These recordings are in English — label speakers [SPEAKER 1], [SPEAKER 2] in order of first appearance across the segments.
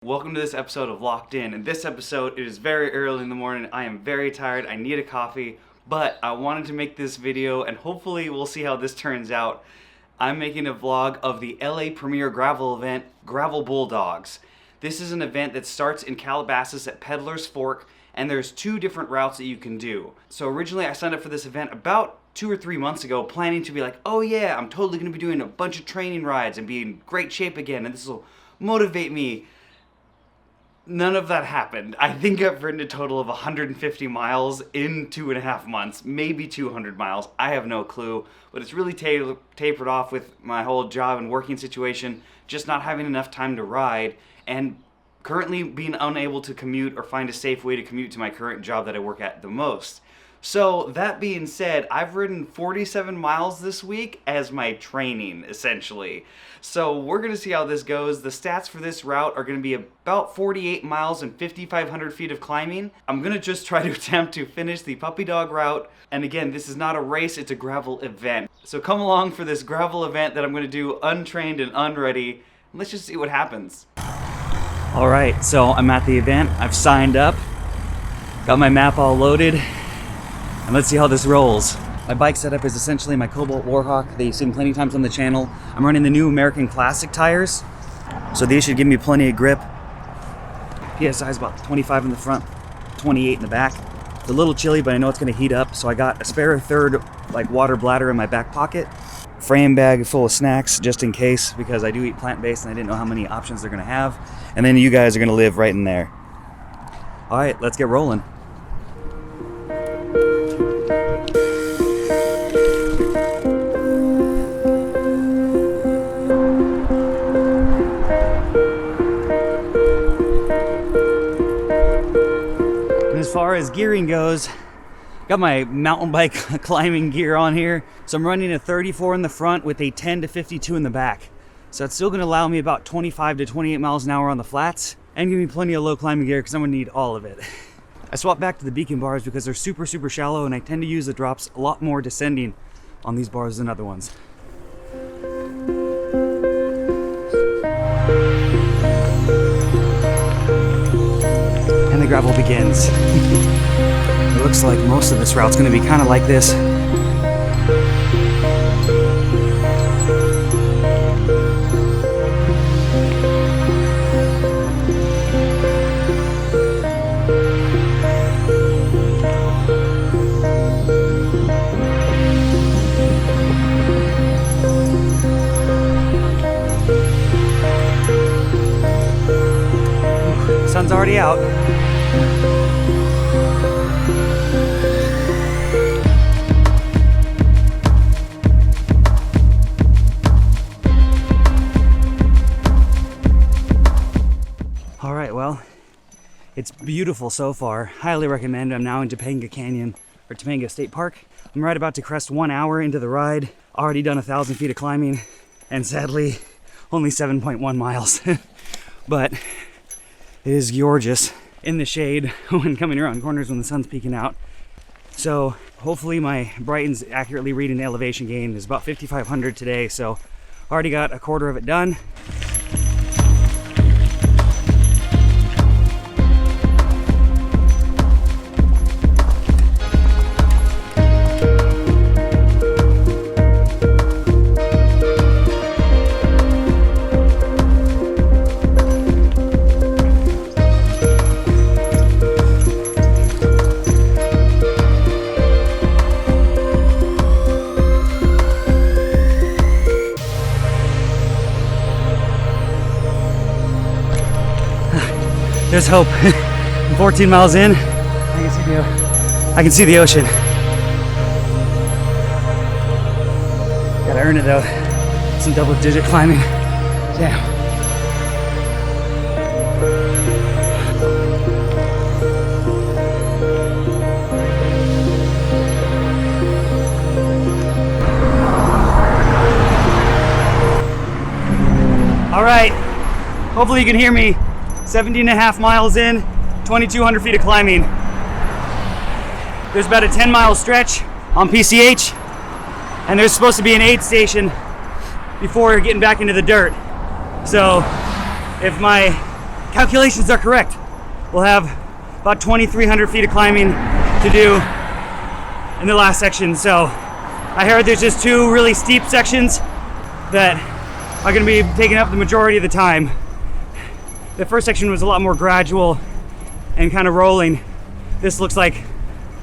[SPEAKER 1] Welcome to this episode of Locked In. In this episode, it is very early in the morning. I am very tired. I need a coffee, but I wanted to make this video and hopefully we'll see how this turns out. I'm making a vlog of the LA Premier Gravel event, Gravel Bulldogs. This is an event that starts in Calabasas at Peddler's Fork, and there's two different routes that you can do. So originally I signed up for this event about 2 or 3 months ago, planning to be like, oh yeah, I'm totally gonna be doing a bunch of training rides and be in great shape again, and this will motivate me. None of that happened. I think I've ridden a total of 150 miles in 2.5 months, maybe 200 miles. I have no clue, but it's really tapered off with my whole job and working situation, just not having enough time to ride, and currently being unable to commute or find a safe way to commute to my current job that I work at the most. So that being said, I've ridden 47 miles this week as my training, essentially. So we're gonna see how this goes. The stats for this route are gonna be about 48 miles and 5,500 feet of climbing. I'm gonna just try to attempt to finish the puppy dog route. And again, this is not a race, it's a gravel event. So come along for this gravel event that I'm gonna do untrained and unready. Let's just see what happens. All right, so I'm at the event. I've signed up, got my map all loaded. And let's see how this rolls. My bike setup is essentially my Cobalt Warhawk that you've seen plenty of times on the channel. I'm running the new American Classic tires, so these should give me plenty of grip. PSI is about 25 in the front, 28 in the back. It's a little chilly, but I know it's gonna heat up, so I got a spare third water bladder in my back pocket. Frame bag full of snacks just in case, because I do eat plant-based and I didn't know how many options they're gonna have. And then you guys are gonna live right in there. All right, let's get rolling. As far as gearing goes, got my mountain bike climbing gear on here. So I'm running a 34 in the front with a 10 to 52 in the back. So it's still gonna allow me about 25 to 28 miles an hour on the flats and give me plenty of low climbing gear because I'm gonna need all of it. I swapped back to the beacon bars because they're super shallow and I tend to use the drops a lot more descending on these bars than other ones. And the gravel begins. It looks like most of this route's gonna be kind of like this. Sun's already out. All right, well, it's beautiful so far. Highly recommend. I'm now in Topanga Canyon, or Topanga State Park. I'm right about to crest 1 hour into the ride. Already done 1,000 feet of climbing, and sadly, only 7.1 miles. But it is gorgeous in the shade when coming around corners when the sun's peeking out. So hopefully my Brighton's accurately reading the elevation gain is about 5,500 today. So already got a quarter of it done. There's hope. I'm 14 miles in. I can see the ocean. Gotta earn it though. Some double-digit climbing. Damn. All right. Hopefully you can hear me. 17.5 miles in, 2,200 feet of climbing. There's about a 10-mile stretch on PCH, and there's supposed to be an aid station before getting back into the dirt. So if my
[SPEAKER 2] calculations are correct, we'll have about 2,300 feet of climbing to do in the last section. So I heard there's just 2 really steep sections that are going to be taking up the majority of the time. The first section was a lot more gradual and kind of rolling. This looks like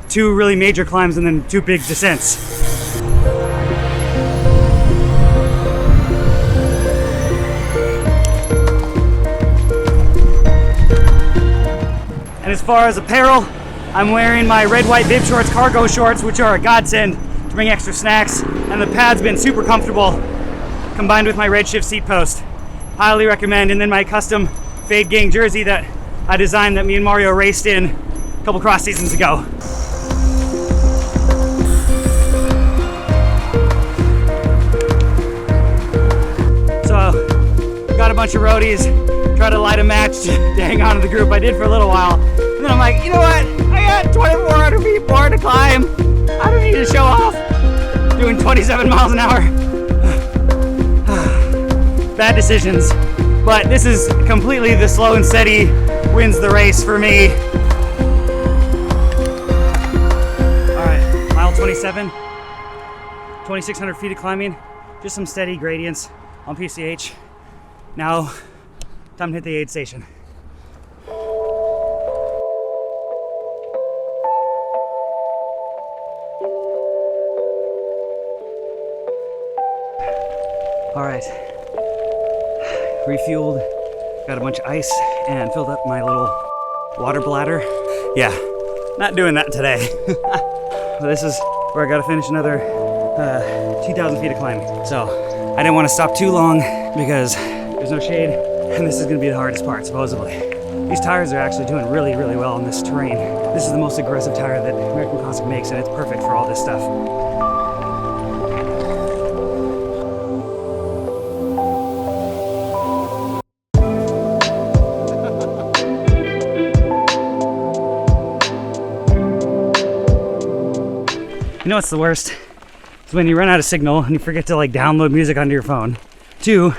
[SPEAKER 2] 2 really major climbs and then 2 big descents. And as far as apparel, I'm wearing my red, white bib shorts, cargo shorts, which are a godsend to bring extra snacks, and the pad's been super comfortable, combined with my Redshift seat post. Highly recommend. And then my custom Fade Gang jersey that I designed that me and Mario raced in a couple cross seasons ago. So, got a bunch of roadies, try to light a match to hang on to the group. I did for a little while. And then I'm like, you know what? I got 2,400 feet more to climb. I don't need to show off. Doing 27 miles an hour. Bad decisions. But this is completely the slow and steady wins the race for me. All right, mile 27, 2,600 feet of climbing, just some steady gradients on PCH. Now, time to hit the aid station. All right, refueled, got a bunch of ice and filled up my little water bladder. Yeah, not doing that today. This is where I gotta finish another 2,000 feet of climbing. So I didn't want to stop too long because there's no shade and this is gonna be the hardest part supposedly. These tires are actually doing really, really well on this terrain. This is the most aggressive tire that American Classic makes and it's perfect for all this stuff. You know what's the worst? It's when you run out of signal and you forget to like download music onto your phone. 2,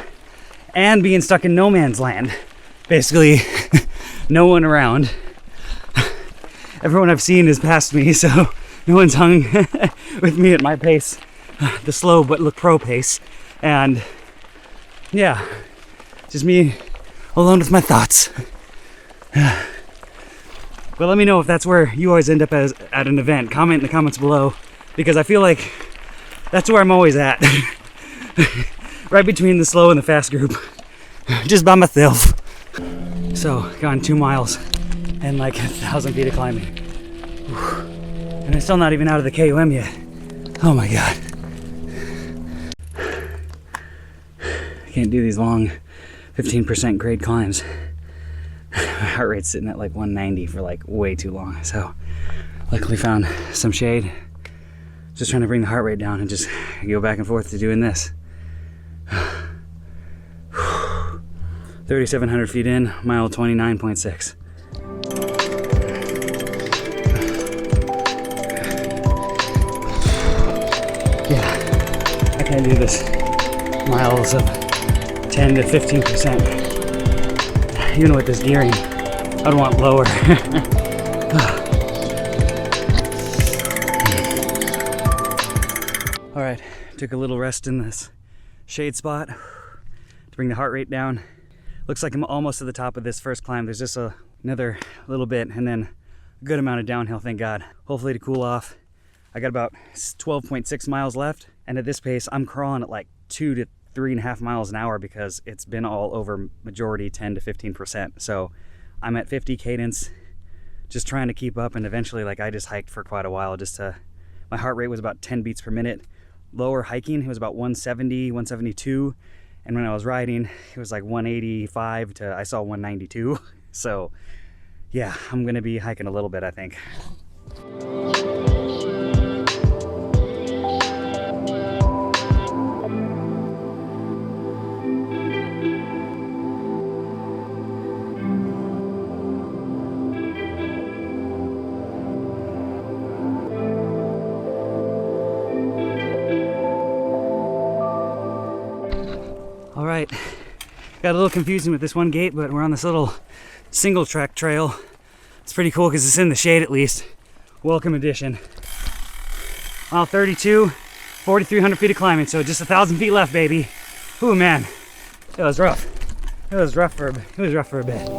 [SPEAKER 2] and being stuck in no man's land. Basically, no one around. Everyone I've seen has passed me, so no one's hung with me at my pace. The slow but look pro pace. And yeah, just me alone with my thoughts. But let me know if that's where you always end up as at an event. Comment in the comments below. Because I feel like that's where I'm always at. Right between the slow and the fast group. Just by myself. So, gone 2 miles and like 1,000 feet of climbing. Whew. And I'm still not even out of the KOM yet. Oh my God. I can't do these long 15% grade climbs. My heart rate's sitting at like 190 for like way too long. So, luckily found some shade. Just trying to bring the heart rate down and just go back and forth to doing this. 3,700 feet in, mile 29.6. Yeah, I can't do this. Miles of 10 to 15%. Even with this gearing, I'd want lower. All right, took a little rest in this shade spot to bring the heart rate down. Looks like I'm almost to the top of this first climb. There's just another little bit and then a good amount of downhill, thank God. Hopefully to cool off. I got about 12.6 miles left. And at this pace, I'm crawling at like 2 to 3.5 miles an hour because it's been all over majority 10 to 15%. So I'm at 50 cadence, just trying to keep up. And eventually, like I just hiked for quite a while my heart rate was about 10 beats per minute. Lower hiking, it was about 170, 172. And when I was riding, it was like 185 to, I saw 192. So yeah, I'm gonna be hiking a little bit, I think. All right, Got a little confusing with this one gate, but we're on this little single track trail. It's pretty cool because it's in the shade at least. Welcome addition. Mile 32, 4,300 feet of climbing, so just 1,000 feet left, baby. Ooh, man, it was rough. It was rough for a bit.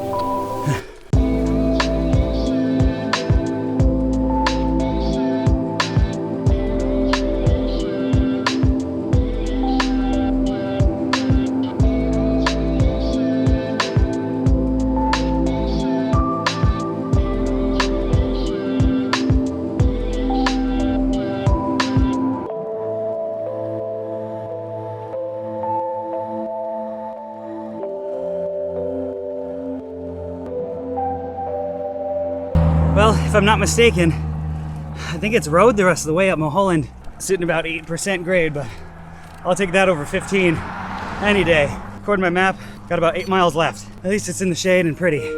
[SPEAKER 2] Well, if I'm not mistaken, I think it's road the rest of the way up Mulholland, sitting about 8% grade, but I'll take that over 15 any day. According to my map, got about 8 miles left. At least it's in the shade and pretty.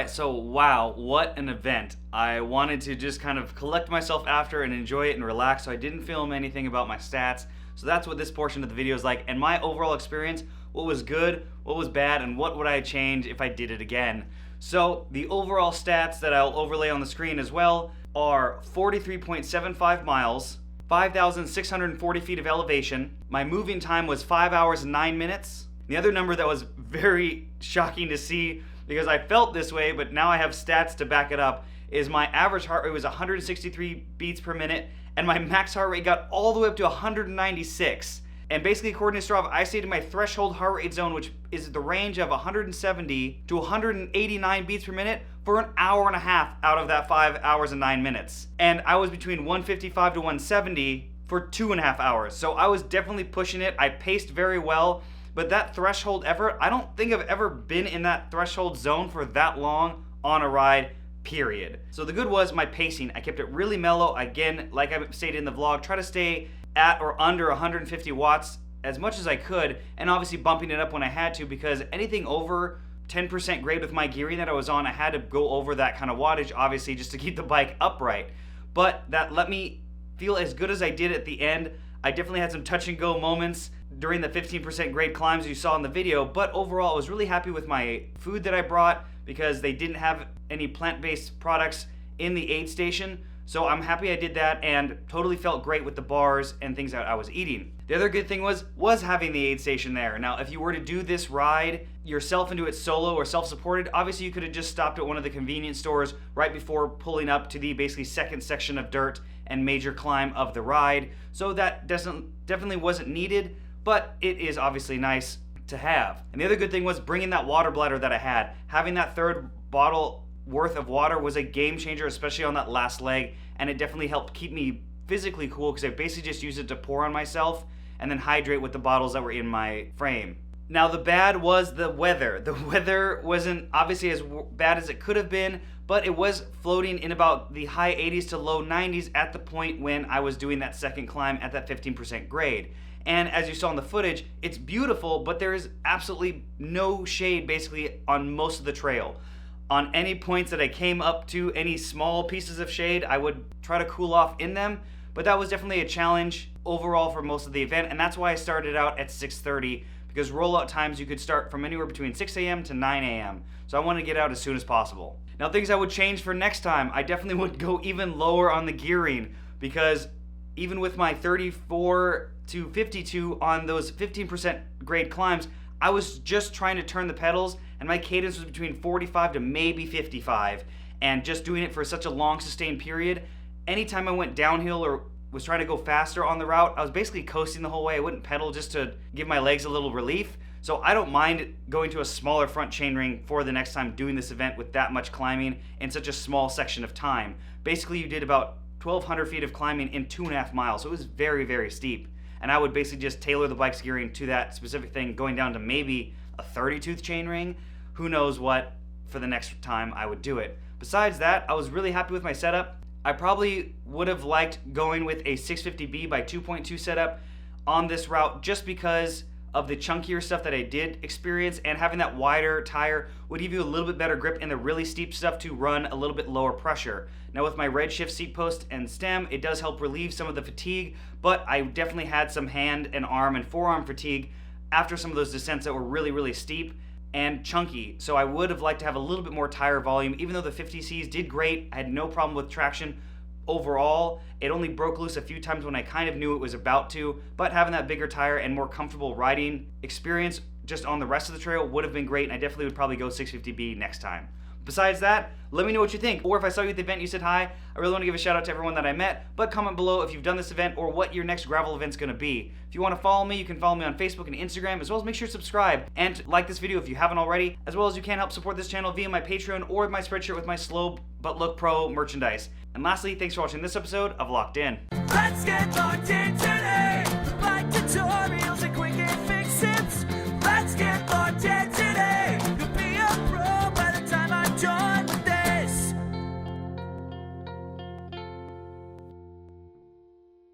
[SPEAKER 1] So wow, what an event. I wanted to just kind of collect myself after and enjoy it and relax, so I didn't film anything about my stats. So that's what this portion of the video is like, and my overall experience, what was good, what was bad, and what would I change if I did it again. So the overall stats that I'll overlay on the screen as well are 43.75 miles, 5,640 feet of elevation. My moving time was 5 hours and 9 minutes. The other number that was very shocking to see, because I felt this way, but now I have stats to back it up, is my average heart rate was 163 beats per minute, and my max heart rate got all the way up to 196. And basically, according to Strava, I stayed in my threshold heart rate zone, which is the range of 170 to 189 beats per minute for an hour and a half out of that 5 hours and 9 minutes. And I was between 155 to 170 for 2.5 hours. So I was definitely pushing it. I paced very well. But that threshold effort, I don't think I've ever been in that threshold zone for that long on a ride, period. So the good was my pacing. I kept it really mellow. Again, like I stated in the vlog, try to stay at or under 150 watts as much as I could, and obviously bumping it up when I had to, because anything over 10% grade with my gearing that I was on, I had to go over that kind of wattage, obviously, just to keep the bike upright. But that let me feel as good as I did at the end. I definitely had some touch and go moments during the 15% grade climbs you saw in the video, but overall I was really happy with my food that I brought, because they didn't have any plant-based products in the aid station. So I'm happy I did that, and totally felt great with the bars and things that I was eating. The other good thing was having the aid station there. Now, if you were to do this ride yourself and do it solo or self-supported, obviously you could have just stopped at one of the convenience stores right before pulling up to the basically second section of dirt and major climb of the ride. So that definitely wasn't needed, but it is obviously nice to have. And the other good thing was bringing that water bladder that I had. Having that third bottle worth of water was a game changer, especially on that last leg, and it definitely helped keep me physically cool, because I basically just used it to pour on myself and then hydrate with the bottles that were in my frame. Now the bad was the weather. The weather wasn't obviously as bad as it could have been, but it was floating in about the high 80s to low 90s at the point when I was doing that second climb at that 15% grade. And as you saw in the footage, it's beautiful, but there is absolutely no shade basically on most of the trail. On any points that I came up to, any small pieces of shade, I would try to cool off in them, but that was definitely a challenge overall for most of the event, and that's why I started out at 6:30, because rollout times you could start from anywhere between 6 a.m. to 9 a.m. So I wanted to get out as soon as possible. Now, things I would change for next time, I definitely would go even lower on the gearing, because even with my 34 to 52 on those 15% grade climbs, I was just trying to turn the pedals, and my cadence was between 45 to maybe 55, and just doing it for such a long sustained period, anytime I went downhill or was trying to go faster on the route, I was basically coasting the whole way. I wouldn't pedal just to give my legs a little relief. So I don't mind going to a smaller front chainring for the next time doing this event with that much climbing in such a small section of time. Basically, you did about 1,200 feet of climbing in 2.5 miles, so it was very, very steep. And I would basically just tailor the bike's gearing to that specific thing, going down to maybe a 30-tooth chainring. Who knows what for the next time I would do it. Besides that, I was really happy with my setup. I probably would have liked going with a 650B by 2.2 setup on this route just because of the chunkier stuff that I did experience, and having that wider tire would give you a little bit better grip in the really steep stuff to run a little bit lower pressure. Now with my Redshift seat post and stem, it does help relieve some of the fatigue, but I definitely had some hand and arm and forearm fatigue after some of those descents that were really, really steep and chunky. So I would have liked to have a little bit more tire volume. Even though the 50Cs did great, I had no problem with traction overall. It only broke loose a few times when I kind of knew it was about to, but having that bigger tire and more comfortable riding experience just on the rest of the trail would have been great, and I definitely would probably go 650B next time. Besides that, let me know what you think, or if I saw you at the event and you said hi, I really want to give a shout out to everyone that I met, but comment below if you've done this event or what your next gravel event's going to be. If you want to follow me, you can follow me on Facebook and Instagram, as well as make sure to subscribe and like this video if you haven't already, as well as you can help support this channel via my Patreon or my Spreadshirt with my Slow But Look Pro merchandise. And lastly, thanks for watching this episode of Locked In.
[SPEAKER 3] Let's get locked in today, like the Tory.